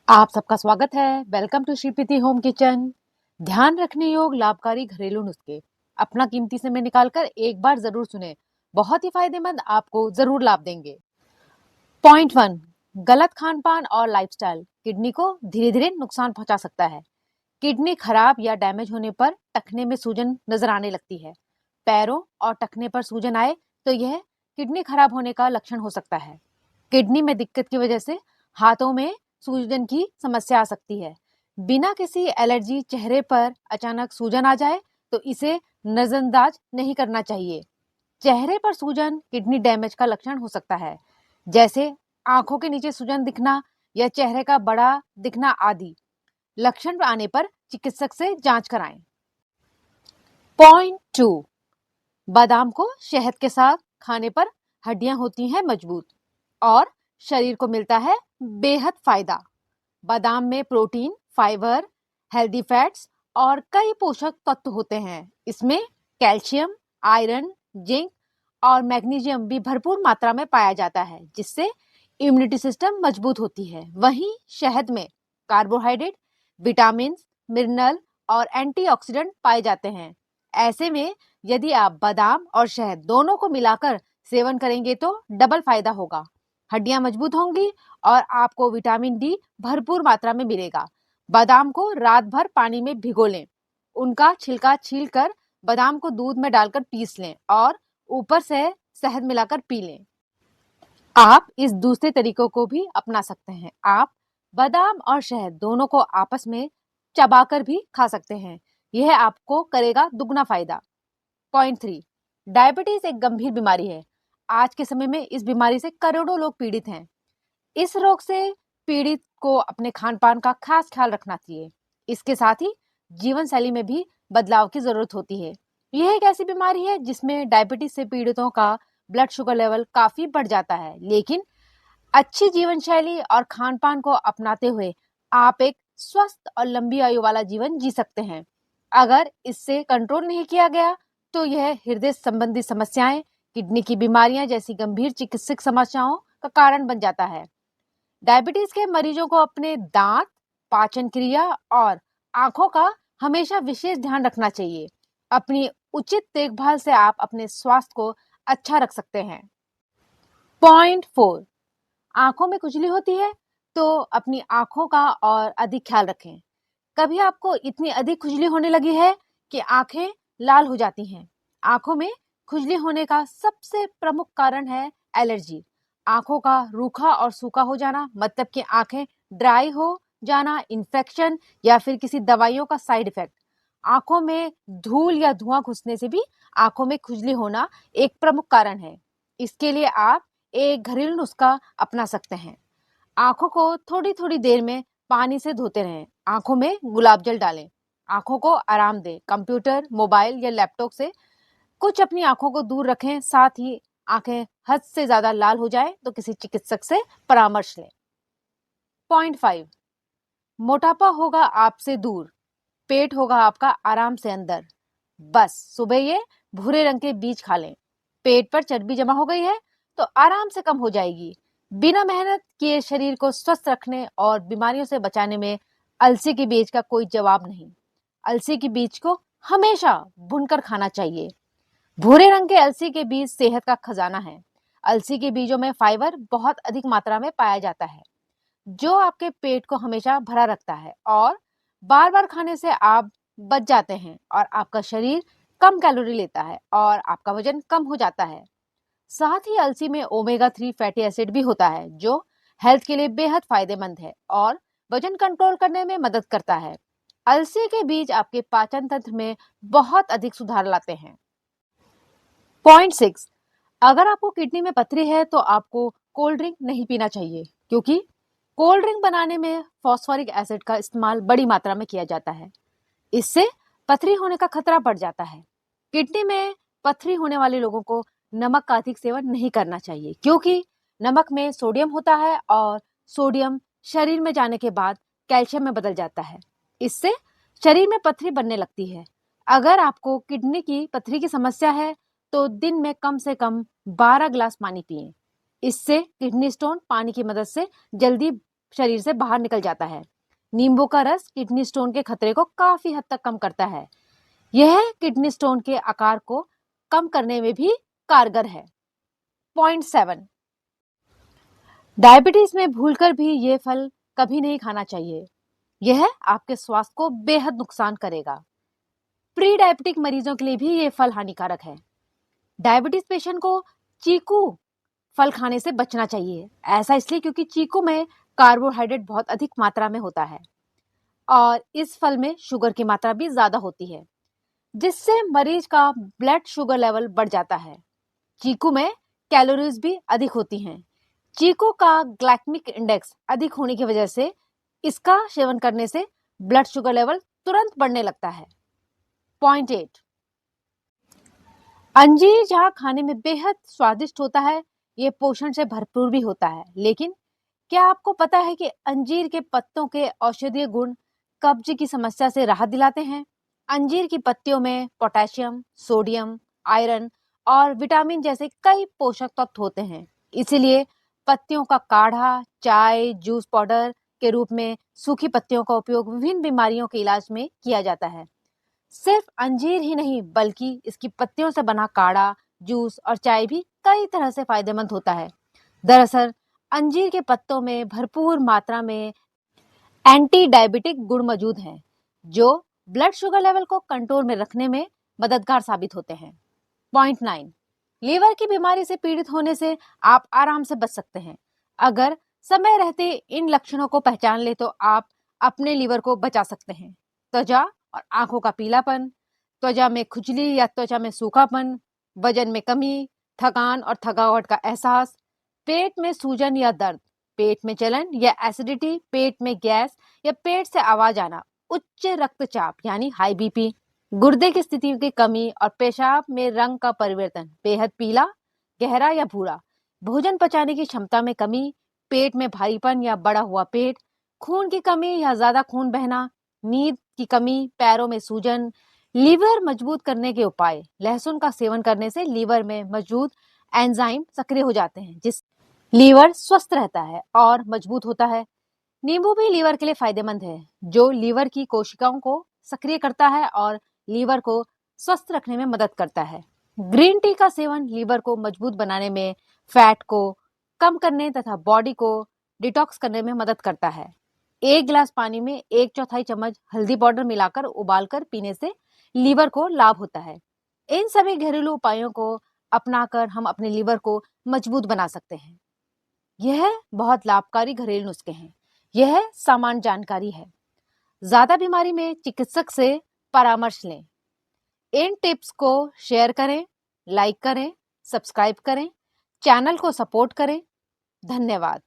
आप सबका स्वागत है। Welcome to Shripreeti home kitchen. ध्यान रखने योग्य लाभकारी घरेलू नुस्खे अपना कीमती समय निकालकर एक बार जरूर सुने। बहुत ही फायदेमंद, आपको जरूर लाभ देंगे। पॉइंट 1, गलत खान पान और लाइफस्टाइल किडनी को धीरे धीरे नुकसान पहुंचा सकता है। किडनी खराब या डैमेज होने पर टखने में सूजन नजर आने लगती है। पैरों और टखने पर सूजन आए तो यह किडनी खराब होने का लक्षण हो सकता है। किडनी में दिक्कत की वजह से हाथों में सूजन की समस्या आ सकती है। बिना किसी एलर्जी चेहरे पर अचानक सूजन आ जाए तो इसे नजरअंदाज नहीं करना चाहिए। चेहरे पर सूजन किडनी डैमेज का लक्षण हो सकता है, जैसे आंखों के नीचे सूजन दिखना या चेहरे का बड़ा दिखना आदि। लक्षण आने पर चिकित्सक से जांच कराएं। पॉइंट 2, बादाम को शहद के साथ खाने पर हड्डियां होती हैं मजबूत और शरीर को मिलता है बेहद फायदा। बादाम में प्रोटीन, फाइबर, हेल्दी फैट्स और कई पोषक तत्व होते हैं। इसमें कैल्शियम, आयरन, जिंक और मैग्नीशियम भी भरपूर मात्रा में पाया जाता है, जिससे इम्यूनिटी सिस्टम मजबूत होती है। वहीं शहद में कार्बोहाइड्रेट, विटामिन, मिनरल और एंटीऑक्सीडेंट पाए जाते हैं। ऐसे में यदि आप बादाम और शहद दोनों को मिलाकर सेवन करेंगे तो डबल फायदा होगा। हड्डियां मजबूत होंगी और आपको विटामिन डी भरपूर मात्रा में मिलेगा। बादाम को रात भर पानी में भिगो लें। उनका छिलका छीलकर बादाम को दूध में डालकर पीस लें और ऊपर से शहद मिलाकर पी लें। आप इस दूसरे तरीकों को भी अपना सकते हैं। आप बादाम और शहद दोनों को आपस में चबाकर भी खा सकते हैं। यह आपको करेगा दुगना फायदा। पॉइंट 3, डायबिटीज एक गंभीर बीमारी है। आज के समय में इस बीमारी से करोड़ों लोग पीड़ित हैं। इस रोग से पीड़ित को अपने खान पान का खास ख्याल रखना चाहिए। इसके साथ ही जीवन शैली में भी बदलाव की जरूरत होती है। यह एक ऐसी बीमारी है जिसमें डायबिटीज से पीड़ितों का ब्लड शुगर लेवल काफी बढ़ जाता है, लेकिन अच्छी जीवन शैली और खान पान को अपनाते हुए आप एक स्वस्थ और लंबी आयु वाला जीवन जी सकते हैं। अगर इससे कंट्रोल नहीं किया गया तो यह हृदय संबंधी समस्याएं, किडनी की बीमारियां जैसी गंभीर चिकित्सक समस्याओं का कारण बन जाता है। डायबिटीज के मरीजों को अपने दांत, पाचन क्रिया और आंखों का हमेशा विशेष ध्यान रखना चाहिए। अपनी उचित देखभाल से आप अपने स्वास्थ्य को अच्छा रख सकते हैं। पॉइंट 4, आंखों में खुजली होती है तो अपनी आंखों का और अधिक ख्याल रखें। कभी आपको इतनी अधिक खुजली होने लगी है कि आंखें लाल हो जाती हैं। आंखों में खुजली होने का सबसे प्रमुख कारण है एलर्जी। आंखों का रूखा और सूखा हो जाना, मतलब कि आंखें ड्राई हो जाना, इन्फेक्शन या फिर किसी दवाइयों का साइड इफेक्ट। आंखों में धूल या धुआं घुसने से भी आंखों में खुजली होना एक प्रमुख कारण है। इसके लिए आप एक घरेलू नुस्खा अपना सकते हैं। आंखों को थोड़ी थोड़ी देर में पानी से धोते रहें। आंखों में गुलाब जल डालें। आंखों को आराम दें। कंप्यूटर, मोबाइल या लैपटॉप से कुछ अपनी आंखों को दूर रखें। साथ ही आंखें हद से ज्यादा लाल हो जाए तो किसी चिकित्सक से परामर्श लें। पॉइंट 5, मोटापा होगा आपसे दूर, पेट होगा आपका आराम से अंदर। बस सुबह ये भूरे रंग के बीज खा लें। पेट पर चर्बी जमा हो गई है तो आराम से कम हो जाएगी। बिना मेहनत किए शरीर को स्वस्थ रखने और बीमारियों से बचाने में अलसी के बीज का कोई जवाब नहीं। अलसी के बीज को हमेशा भूनकर खाना चाहिए। भूरे रंग के अलसी के बीज सेहत का खजाना है। अलसी के बीजों में फाइबर बहुत अधिक मात्रा में पाया जाता है, जो आपके पेट को हमेशा भरा रखता है और बार बार खाने से आप बच जाते हैं और आपका शरीर कम कैलोरी लेता है और आपका वजन कम हो जाता है। साथ ही अलसी में ओमेगा 3 फैटी एसिड भी होता है, जो हेल्थ के लिए बेहद फायदेमंद है और वजन कंट्रोल करने में मदद करता है। अलसी के बीज आपके पाचन तंत्र में बहुत अधिक सुधार लाते हैं। पॉइंट 6, अगर आपको किडनी में पथरी है तो आपको कोल्ड ड्रिंक नहीं पीना चाहिए, क्योंकि कोल्ड ड्रिंक बनाने में फॉस्फोरिक एसिड का इस्तेमाल बड़ी मात्रा में किया जाता है। इससे पथरी होने का खतरा बढ़ जाता है। किडनी में पथरी होने वाले लोगों को नमक का अधिक सेवन नहीं करना चाहिए, क्योंकि नमक में सोडियम होता है और सोडियम शरीर में जाने के बाद कैल्शियम में बदल जाता है। इससे शरीर में पथरी बनने लगती है। अगर आपको किडनी की पथरी की समस्या है तो दिन में कम से कम 12 ग्लास पानी पिएं। इससे किडनी स्टोन पानी की मदद से जल्दी शरीर से बाहर निकल जाता है। नींबू का रस किडनी स्टोन के खतरे को काफी हद तक कम करता है। यह किडनी स्टोन के आकार को कम करने में भी कारगर है। पॉइंट 7, डायबिटीज में भूलकर भी ये फल कभी नहीं खाना चाहिए। यह आपके स्वास्थ्य को बेहद नुकसान करेगा। प्री डायबिटिक मरीजों के लिए भी ये फल हानिकारक है। डायबिटीज पेशेंट को चीकू फल खाने से बचना चाहिए। ऐसा इसलिए क्योंकि चीकू में कार्बोहाइड्रेट बहुत अधिक मात्रा में होता है और इस फल में शुगर की मात्रा भी ज्यादा होती है, जिससे मरीज का ब्लड शुगर लेवल बढ़ जाता है। चीकू में कैलोरीज भी अधिक होती हैं। चीकू का ग्लाइकेमिक इंडेक्स अधिक होने की वजह से इसका सेवन करने से ब्लड शुगर लेवल तुरंत बढ़ने लगता है। पॉइंट 8, अंजीर जहाँ खाने में बेहद स्वादिष्ट होता है, ये पोषण से भरपूर भी होता है। लेकिन क्या आपको पता है कि अंजीर के पत्तों के औषधीय गुण कब्ज की समस्या से राहत दिलाते हैं? अंजीर की पत्तियों में पोटेशियम, सोडियम, आयरन और विटामिन जैसे कई पोषक तत्व होते हैं। इसीलिए पत्तियों का काढ़ा, चाय, जूस पाउडर के रूप में सूखी पत्तियों का उपयोग विभिन्न बीमारियों के इलाज में किया जाता है। सिर्फ अंजीर ही नहीं बल्कि इसकी पत्तियों से बना काढ़ा, जूस और चाय भी कई तरह से फायदेमंद होता है। दरअसल अंजीर के पत्तों में भरपूर मात्रा में एंटी डायबिटिक गुण मौजूद हैं, जो ब्लड शुगर लेवल को कंट्रोल में रखने में मददगार साबित होते हैं। पॉइंट 9, लीवर की बीमारी से पीड़ित होने से आप आराम से बच सकते हैं। अगर समय रहते इन लक्षणों को पहचान ले तो आप अपने लीवर को बचा सकते हैं। त्वचा और आंखों का पीलापन, त्वचा में खुजली या त्वचा में सूखापन, वजन में कमी, थकान और थकावट का एहसास, पेट में सूजन या दर्द, पेट में जलन या एसिडिटी, पेट में गैस या पेट से आवाज आना, उच्च रक्तचाप यानी हाई बीपी, गुर्दे की स्थिति की कमी और पेशाब में रंग का परिवर्तन, बेहद पीला, गहरा या भूरा, भोजन पचाने की क्षमता में कमी, पेट में भारीपन या बड़ा हुआ पेट, खून की कमी या ज्यादा खून बहना, नींद की कमी, पैरों में सूजन। लीवर मजबूत करने के उपाय, लहसुन का सेवन करने से लीवर में मौजूद एंजाइम सक्रिय हो जाते हैं, जिस लीवर स्वस्थ रहता है और मजबूत होता है। नींबू भी लीवर के लिए फायदेमंद है, जो लीवर की कोशिकाओं को सक्रिय करता है और लीवर को स्वस्थ रखने में मदद करता है। ग्रीन टी का सेवन लीवर को मजबूत बनाने में, फैट को कम करने तथा बॉडी को डिटॉक्स करने में मदद करता है। एक गिलास पानी में 1/4 चम्मच हल्दी पाउडर मिलाकर उबालकर पीने से लीवर को लाभ होता है। इन सभी घरेलू उपायों को अपनाकर हम अपने लीवर को मजबूत बना सकते हैं। यह बहुत लाभकारी घरेलू नुस्खे हैं। यह सामान्य जानकारी है। ज्यादा बीमारी में चिकित्सक से परामर्श लें। इन टिप्स को शेयर करें, लाइक करें, सब्सक्राइब करें, चैनल को सपोर्ट करें। धन्यवाद।